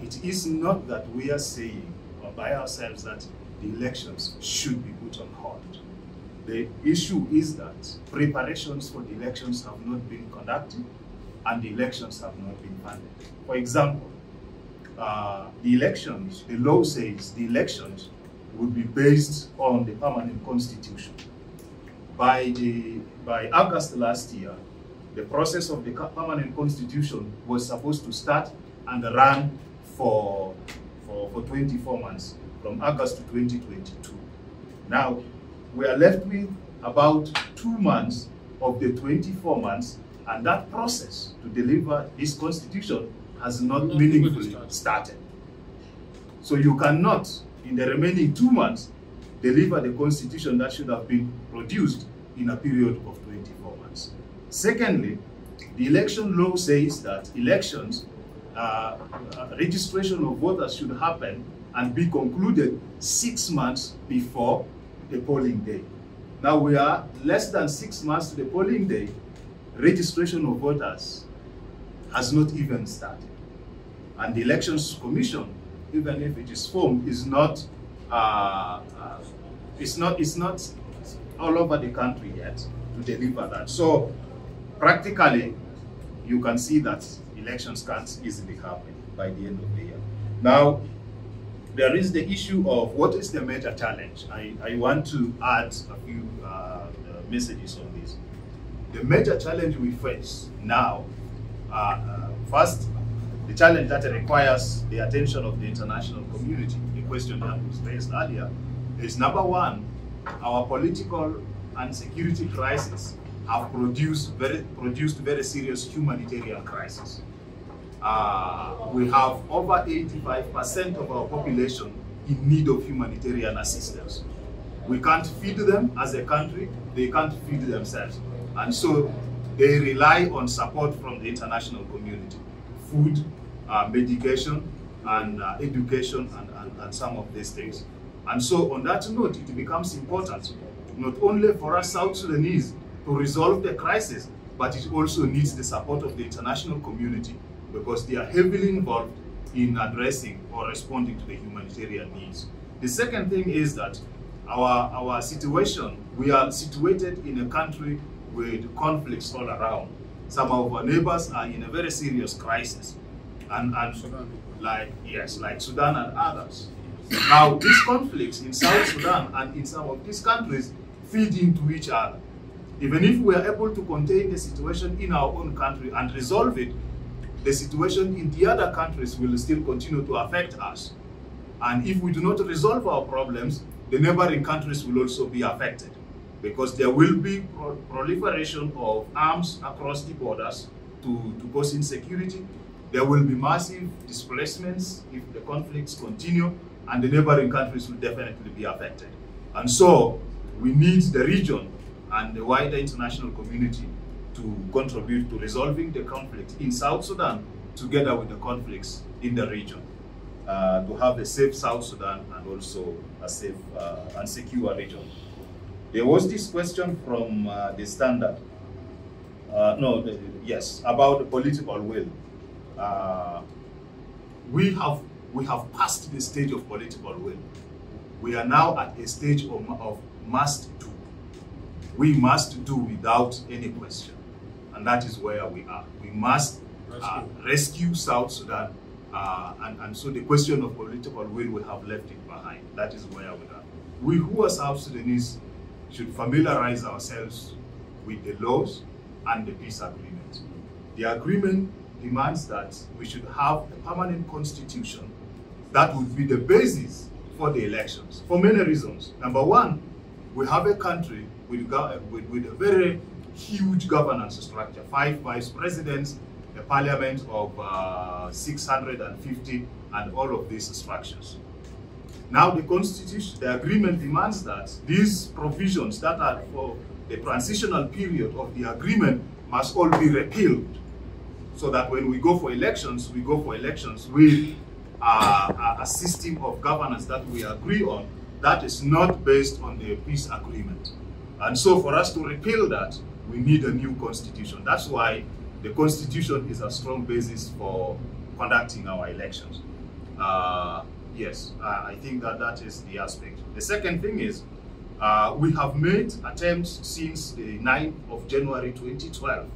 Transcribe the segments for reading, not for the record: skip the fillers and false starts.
it is not that we are saying or by ourselves that the elections should be put on hold. The issue is that preparations for the elections have not been conducted and the elections have not been funded. For example, the elections, the law says the elections would be based on the permanent constitution. By August last year, the process of the permanent constitution was supposed to start and run for 24 months, from August to 2022. Now, we are left with about 2 months of the 24 months, and that process to deliver this constitution has not meaningfully started. So you cannot, in the remaining 2 months, deliver the constitution that should have been produced in a period of 24 months. Secondly, the election law says that elections, registration of voters should happen and be concluded 6 months before the polling day. Now we are less than 6 months to the polling day. Registration of voters has not even started. And the Elections Commission, even if it is formed, is not it's not all over the country yet to deliver that. So practically, you can see that elections can't easily happen by the end of the year. Now, there is the issue of what is the major challenge. I want to add a few messages on this. The major challenge we face now, first, the challenge that requires the attention of the international community, the question that was raised earlier, is number one, our political and security crisis have produced very serious humanitarian crisis. We have over 85% of our population in need of humanitarian assistance. We can't feed them as a country, they can't feed themselves. And so they rely on support from the international community, food, medication, and education, and some of these things. And so on that note, it becomes important not only for us South Sudanese to resolve the crisis, but it also needs the support of the international community, because they are heavily involved in addressing or responding to the humanitarian needs. The second thing is that our situation, we are situated in a country with conflicts all around. Some of our neighbors are in a very serious crisis, and like Sudan and others. Now, these conflicts in South Sudan and in some of these countries feed into each other. Even if we are able to contain the situation in our own country and resolve it, the situation in the other countries will still continue to affect us. And if we do not resolve our problems, the neighboring countries will also be affected, because there will be proliferation of arms across the borders to cause insecurity. There will be massive displacements if the conflicts continue, and the neighboring countries will definitely be affected. And so we need the region and the wider international community to contribute to resolving the conflict in South Sudan together with the conflicts in the region, to have a safe South Sudan and also a safe and secure region. There was this question from the Standard, about the political will. We have passed the stage of political will. We are now at a stage of must do. We must do without any question. And that is where we are. We must rescue South Sudan. And so the question of political will, we have left it behind. That is where we are. We who are South Sudanese should familiarize ourselves with the laws and the peace agreement. The agreement demands that we should have a permanent constitution that would be the basis for the elections, for many reasons. Number one, we have a country with a very huge governance structure, 5 vice presidents, a parliament of 650, and all of these structures. Now the constitution, the agreement demands that these provisions that are for the transitional period of the agreement must all be repealed, so that when we go for elections with a system of governance that we agree on, that is not based on the peace agreement. And so for us to repeal that, we need a new constitution. That's why the constitution is a strong basis for conducting our elections. Yes, I think that is the aspect. The second thing is, we have made attempts since the 9th of January 2012,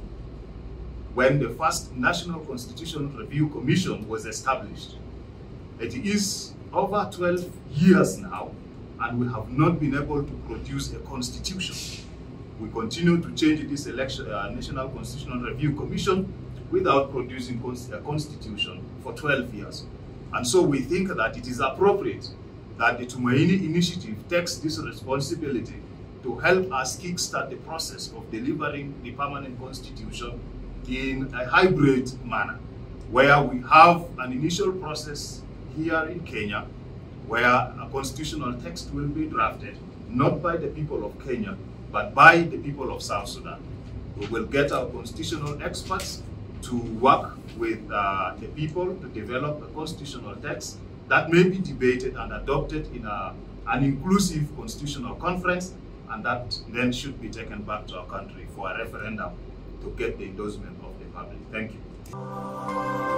when the first National Constitutional Review Commission was established. It is over 12 years now, and we have not been able to produce a constitution. We continue to change this National Constitutional Review Commission without producing a constitution for 12 years. And so we think that it is appropriate that the Tumaini Initiative takes this responsibility to help us kickstart the process of delivering the permanent constitution in a hybrid manner, where we have an initial process here in Kenya, where a constitutional text will be drafted, not by the people of Kenya, but by the people of South Sudan. We will get our constitutional experts to work with the people to develop a constitutional text that may be debated and adopted in an inclusive constitutional conference, and that then should be taken back to our country for a referendum to get the endorsement of the public. Thank you.